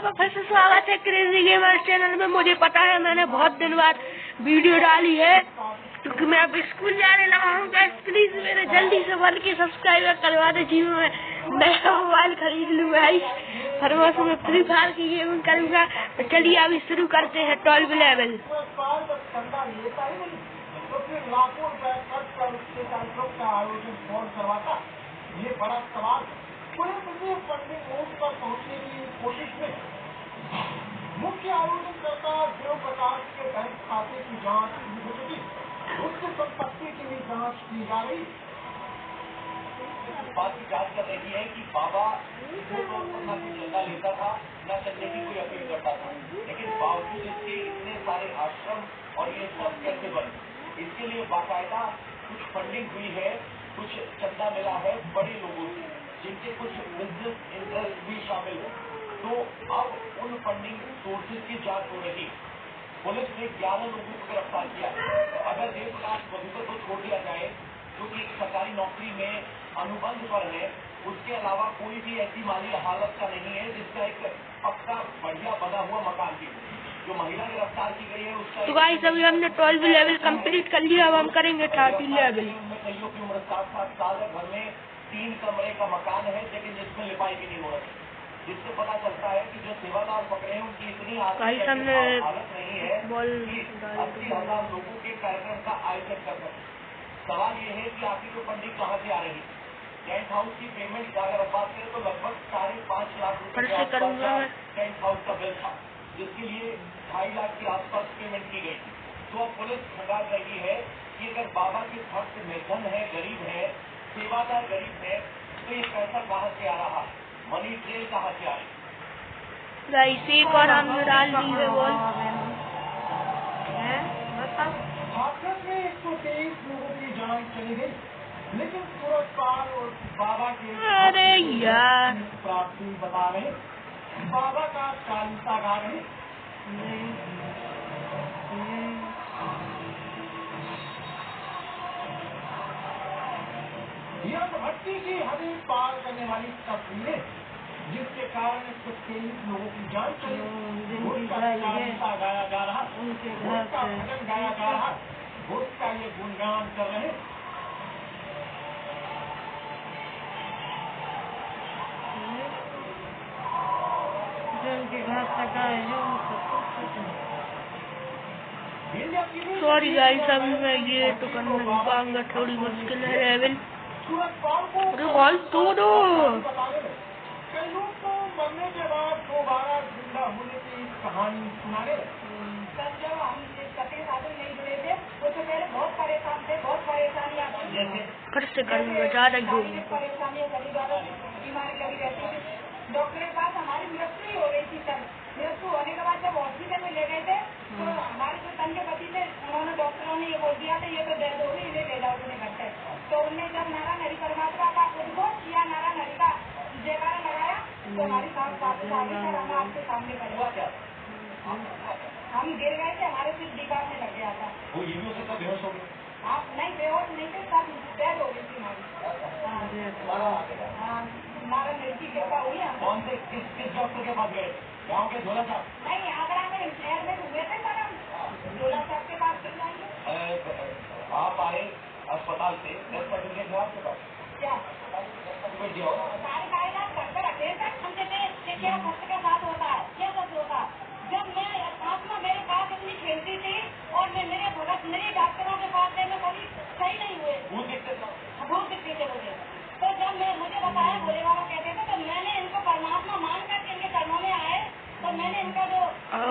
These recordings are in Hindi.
का फिर से स्वागत है क्रेजी गेमर्स चैनल में। मुझे पता है मैंने बहुत दिन बाद वीडियो डाली है क्योंकि मैं अब स्कूल जाने लगा हूँ। प्लीज मेरे जल्दी से 1 के सब्सक्राइबर करवा दे जी। मैं नया मोबाइल खरीद लूँगा, हर वर्ष में फ्री फायर की गेमिंग करूँगा। तो चलिए अभी शुरू करते हैं 12 लेवल। ये बड़ा सवाल पुलिस ने फंडिंग रूप पर पहुंचने की कोशिश में मुख्य आयोजनकर्ता देव प्रकाश के बैंक खाते की जांच शुरू हो चुकी। उसकी संपत्ति की भी जांच की जा रही। इस बात की जांच कर रही है कि बाबा न कोई चंदा लेता था न चंदे की कोई अपील करता था, लेकिन बावजूद इसके इतने सारे आश्रम और ये सब कैसे बने, इसके लिए बाकायदा कुछ फंडिंग हुई है, कुछ चंदा मिला है बड़े लोगों से जिनके कुछ बिजनेस इंटरेस्ट भी शामिल है। तो अब उन फंडिंग सोर्सेज की जांच हो रही। पुलिस ने 11 लोगों को गिरफ्तार किया। अगर देव प्रकाश मधुकर को छोड़ दिया जाए जो कि एक सरकारी नौकरी में अनुबंध पर है, उसके अलावा कोई भी ऐसी माली हालत का नहीं है जिसका एक पक्का बढ़िया बना हुआ मकान भी हो। जो महिला गिरफ्तार की गई है उसका तो गाइस अभी हमने 12 लेवल कंप्लीट कर लिया। अब हम करेंगे 13 लेवल। कईयों की उम्र 7-7 साल है। घर में 3 कमरे का मकान है लेकिन जिसमें लिपाई भी नहीं हो रही, जिससे पता चलता है कि जो सेवादार पकड़े हैं उनकी इतनी हालत नहीं है कि 80,000 लोगों के कार्यक्रम का आयोजन कर सके। सवाल ये है कि आखिर जो फंडिंग कहाँ से आ रही है। टेंट हाउस की पेमेंट का अगर बात करें तो लगभग 5.5 लाख रुपए टेंट हाउस का बिल था, जिसके लिए 2.5 लाख के आसपास पेमेंट की गई थी। तो अब पुलिस खंगाल रही है कि अगर बाबा के भक्त निर्धन है, गरीब है, सेवादार गरीब है, तो ये पैसा कहाँ से आ रहा है, मनी ट्रेल कहाँ से आ रही है। एक और हमने डाल दी है बॉल। हाथरस में 123 लोगों की जान चली गई, लेकिन सूरजपाल और बाबा के अरे यार प्राप्ति बता रहे, बाबा का चालीसा गा रहे। यह भट्टी की हदें पार करने वाली तस्वीरें जिसके कारण 123 लोगों की जान चली। उसका चालीसा गाया जा रहा, उसका भजन गाया जा रहा, उसका ये गुणगान कर रहे। सॉरी गाइस अभी मैं ये तो कर नहीं पाऊंगा, थोड़ी मुश्किल है लेवल। अरे गाइस दो कई लोग तो मरने के बाद दोबारा जिंदा होने की कहानी सुनाने सर। जब हम सफेद साधन नहीं जुड़े थे उससे पहले बहुत परेशान थे, बहुत परेशानी आती है। फिर से करूँगा, ज्यादा परेशानियाँ कभी ज्यादा बीमारी कभी रहती थी। डॉक्टर के पास हमारी मृत्यु ही हो रही थी। तब मृत्यु होने के बाद जब हॉस्पिटल में ले गए थे तो हमारे जो तन के पति थे उन्होंने डॉक्टरों ने ये बोल दिया था ये तो डेथ हो गई, इन्हें ले जाओ अपने घर से। तो उनने जब नारा नरी परमात्मा का उद्घोष किया, नारा नरी का जयकारा लगाया तो हमारी सांस वापस आ गई। हम आपके सामने खड़े हम गिर गए थे, हमारे सिर दीवार में लग गया था। वो ये भी हो सकता बेहोश हो गए। आप नहीं बेहोश नहीं थे, सब डेथ हो गई थी हमारी। हमारा नृत्य कृपा हुई। कौन से किस डॉक्टर के पास गए? गाँव के झोला साहब? नहीं, आगरा में शहर में हुए थे सर। हम झोला साहब के पास चल जाएंगे। आप आए अस्पताल से, डेथ सर्टिफिकेट है आपके पास? क्या सर्टिफिकेट दिया हो? सारे कागजात घर पे रखे थे। क्या सत्य के साथ होता है, क्या सत्य होता है? जब मैं आत्मा मेरे पास इतनी खेलती थी और मैं मेरे भगत मेरे डॉक्टरों के पास में कभी सही नहीं हुए, भूत दिखते थे मुझे। तो जब मैं मुझे बताया भोले बाबा कहते थे तो मैंने इनको परमात्मा मान करके इनके कर्मों में आए तो मैंने इनका जो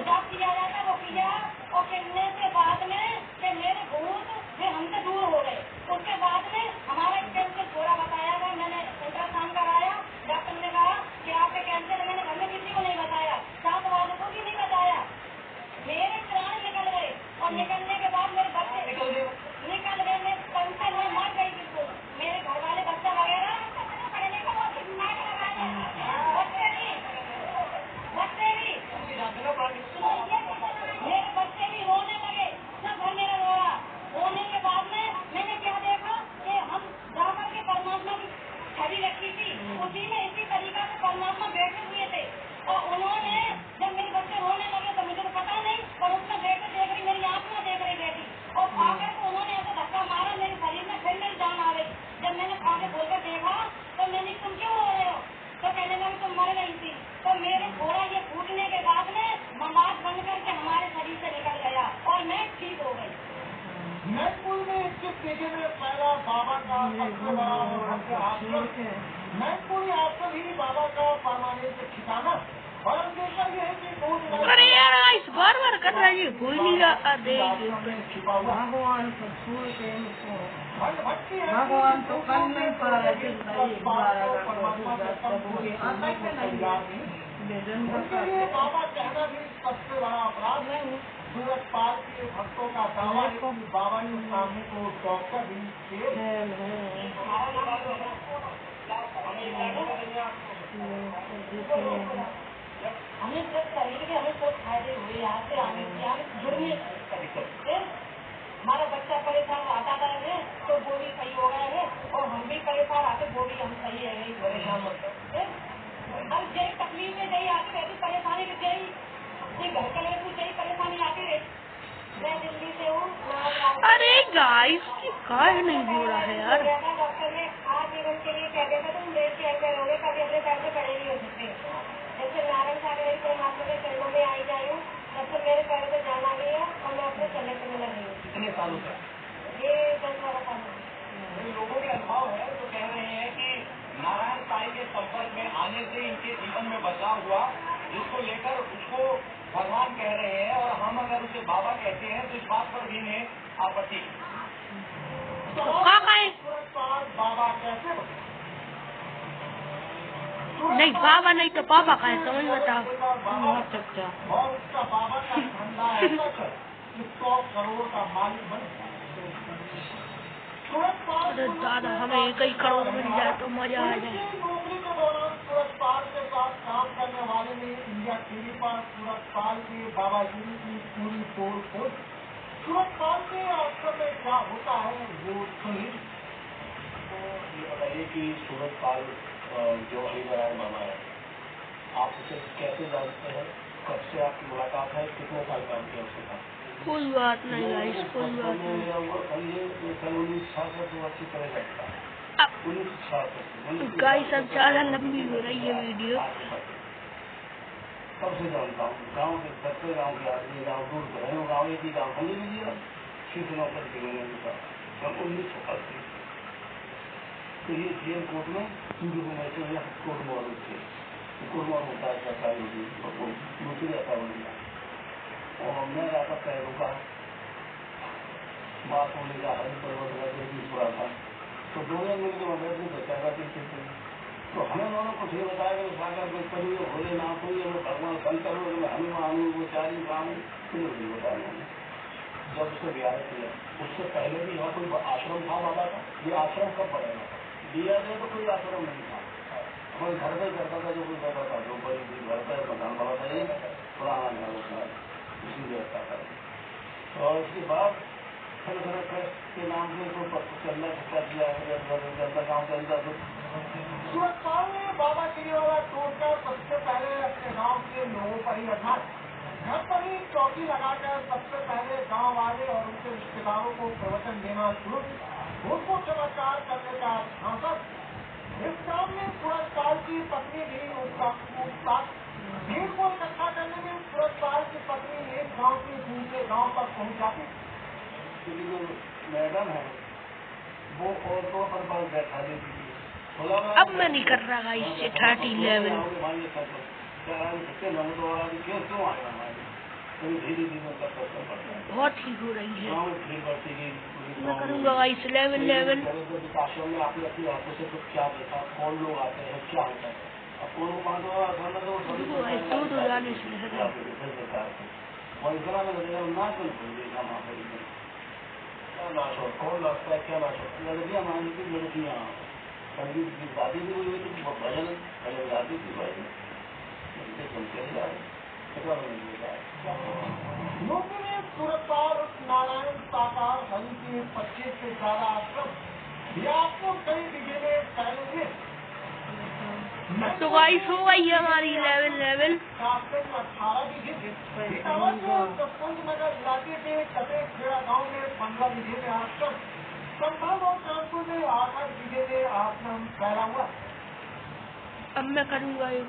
जाप किया जाता वो किया और कितने के बाद में कि मेरे भूत वे हमसे दूर हो गए। उसके बाद में हमारा कैंसर थोड़ा बताया गया, मैंने अल्ट्रासाउंड कराया, डॉक्टर ने कहा कि आपके कैंसर है। मैंने घर में किसी को नहीं बताया, साथ वालों को भी नहीं बताया। मेरे प्राण निकल गए और निकलने के बाद मेरे बच्चे निकल गए। मैं कैंसर में मर गई बिल्कुल। मेरे घर वाले बच्चा वगैरह पढ़ने का बहुत दिमाग लगाया मैनपुरी आश्रम ही बाबा का परमानेंट ठिकाना। और अंदेशा ये है कि अरे यार इस बार कर रहा है कोई नहीं छिपा हुआ भगवान को छूट भगवान तो कल नहीं उनके लिए बाबा कहना भी सबसे बड़ा अपराध है। सूरज पाल के भक्तों का दावा है कि बाबा के सामने को डॉक्टर भी हमें सब शरीर के हमें सब फायदे हुए यहाँ से आने जुड़ने हमारा बच्चा परेशान आता है तो वो भी सही हो गया है और हम भी परेशान आते वो भी हम सही है नहीं परेशान मतलब हर जय तकलीफ में जय आती रहती परेशानी में जय घर के लिए जय परेशानी आती रहती। मैं दिल्ली से हूँ। अरे गाइस काय नहीं हो रहा है यार। डॉक्टर ने आज जीवन के लिए कह दिया था तुम लेट के अंदर होंगे कभी अपने पैर से खड़े नहीं हो सकते। जैसे नारायण सागर परमात्मा के चरणों में आई जाए हूँ तब से मेरे पैर से जान आ गई है और मैं अपने चलने से मिला नहीं हूँ। कितने सालों से? ये 10-12 साल। लोगों के अनुभव है तो कह रहे हैं कि नारायण साई के संपर्क में आने से इनके जीवन में बदलाव हुआ, जिसको लेकर उसको भगवान कह रहे हैं और हम अगर उसे बाबा कहते हैं तो इस बात पर भी इन्हें आपत्ति। बाबा कैसे नहीं बाबा नहीं तो पापा का है समझ बताओ। और उसका बाबा का धंधा ऐसा कर 100 करोड़ का मालिक बन। अरे दादा हमें 1 करोड़ मिल जाए तो मजा आ जाए। नौकरी के दौरान सूरज पाल के साथ काम करने वाले ने इंडिया टीवी पर सूरज पाल के बाबा जी की पूरी तोड़ फोड़। सूरज पाल के आश्रम में क्या होता है वो सुनिए। तो ये बताइए कि सूरज पाल जो हरिनारायण बाबा है आप उसे कैसे जानते हैं, कब से आपकी मुलाकात है, कितने साल काम किया उसके साथ? कोई बात नहीं गाइस कोई बात नहीं। अब गाइस अब ज्यादा लंबी हो रही है वीडियो। कब से जानता हूँ गाँव के बच्चे गाँव के आदमी गाँव दूर घरों गाँव एक ही गाँव समझ लीजिए शिवसेना पर जीवन का 1980 तो ये जेल कोर्ट में हिंदू में ऐसे कोर्ट मॉडल थे कोर्ट मॉडल होता है सरकारी दूसरी ऐसा बन गया और मैं रहता पैरों का बात होने का हरी पर्वत थोड़ा था तो दोनों मिलकर मदद नहीं कर पाएगा तो हमें दोनों कुछ ये बताया कि सागर में पड़ी भोले नाथ हुई भगवान शंकर हो हनुमान वो चारी राम नहीं बताया मैंने जब उसको ब्याह किया उससे पहले भी यहाँ कोई आश्रम था बाबा का ये आश्रम कब पड़ेगा दिया गया तो कोई आश्रम नहीं था हमारे घर पे करता था जो कोई करता था जो बड़ी घर पर मकान वाला था ये पुराना घर उसका इसीलिए रहता था और उसके बाद फिर ट्रस्ट के नाम से तो चलना धक्का दिया है गाँव के अंदर सूरज पाल ने बाबा गिरीवाला तोड़कर सबसे पहले अपने गांव के लोगों पर ही अर्थात घर पर ही चौकी लगाकर सबसे पहले गांव वाले और उनके रिश्तेदारों को प्रवचन देना शुरू उनको चमत्कार करने का सांसद इस काम में सूरज पाल की पत्नी भी उसका भीड़ को इकट्ठा करने में सूरज पाल की पत्नी एक गांव से दूसरे गांव तक पहुंच जाती जो मैडम है वो औरतों पर बल बैठा देती थी। अब मैं नहीं कर रहा इससे 30 लेवल बहुत ही हो रही है। मैं करूँगा इस लेवल आश्रम में आपने अपनी आंखों से कुछ क्या देखा कौन लोग आते हैं क्या होता है अब कौन नाश हो कौन नाचता है क्या नाश होता है लड़कियाँ मान की लड़कियाँ संगीत की शादी भी हुई थी भजन भजन गाती थी भाई लोगों ने सूरज पाल नारायण साकार हरि के 25 से ज्यादा आश्रम ये आपको कई बीघे में फैलेंगे। तो गाइस हो गई है हमारी लेवल 18 बीघे नगर इलाके के कटे खेड़ा गाँव में 15 बीघे में आश्रम संभव और कानपुर में 8 बीघे में आश्रम फैला हुआ। अब मैं करूँगा एक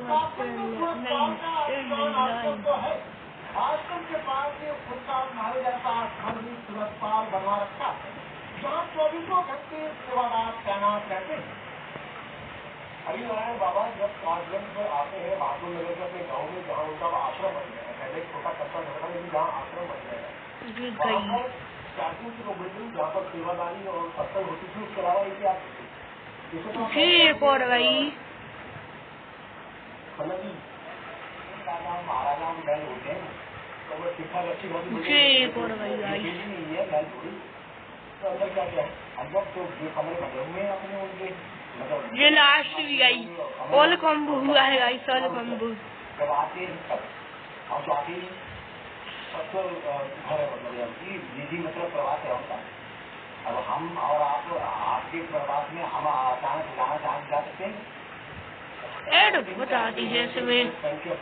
आश्रम के पास में खुद का मारे जाता घर भी सूरज पाल बनवा रखा जहाँ 24 घंटे सेवादार तैनात रहते हरिनारायण बाबा जब काठगंज में आते हैं बहादुर नगर के अपने गाँव में, जहाँ उनका आश्रम बन गया है, पहले एक छोटा कच्चा घर था लेकिन जहाँ आश्रम बन गया है, वहाँ पर स्टार्टिंग की वो बिल्डिंग जहाँ पर सेवादारी और सत्संग होती थी, उसके अलावा एक आप महाराजा बैल होते हैं तो वो ठीक ठाक अच्छी बात नहीं है बैल थोड़ी। तो अंदर क्या क्या है अंदर तो ये कमरे बने हुए हैं अपने उनके, मतलब ये लास्ट भी आई ऑल कॉम्बो हुआ है गाइस, ऑल कॉम्बो जब आते हैं हम तो आते ही सबको घर है, मतलब निजी मतलब प्रवास है उनका। अब हम और आप आपके प्रवास में हम अचानक जाना जा सकते हैं, ऐड बता दीजिए इसमें।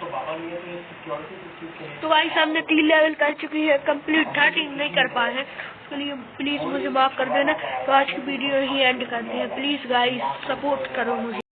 तो बाबा नहीं है तो सिक्योरिटी तो भाई साहब ने 3 लेवल कर चुकी है कंप्लीट, 13 नहीं कर पाए हैं, उसके लिए प्लीज मुझे माफ कर देना। तो आज की वीडियो ही एंड करते हैं, प्लीज गाइस सपोर्ट करो मुझे।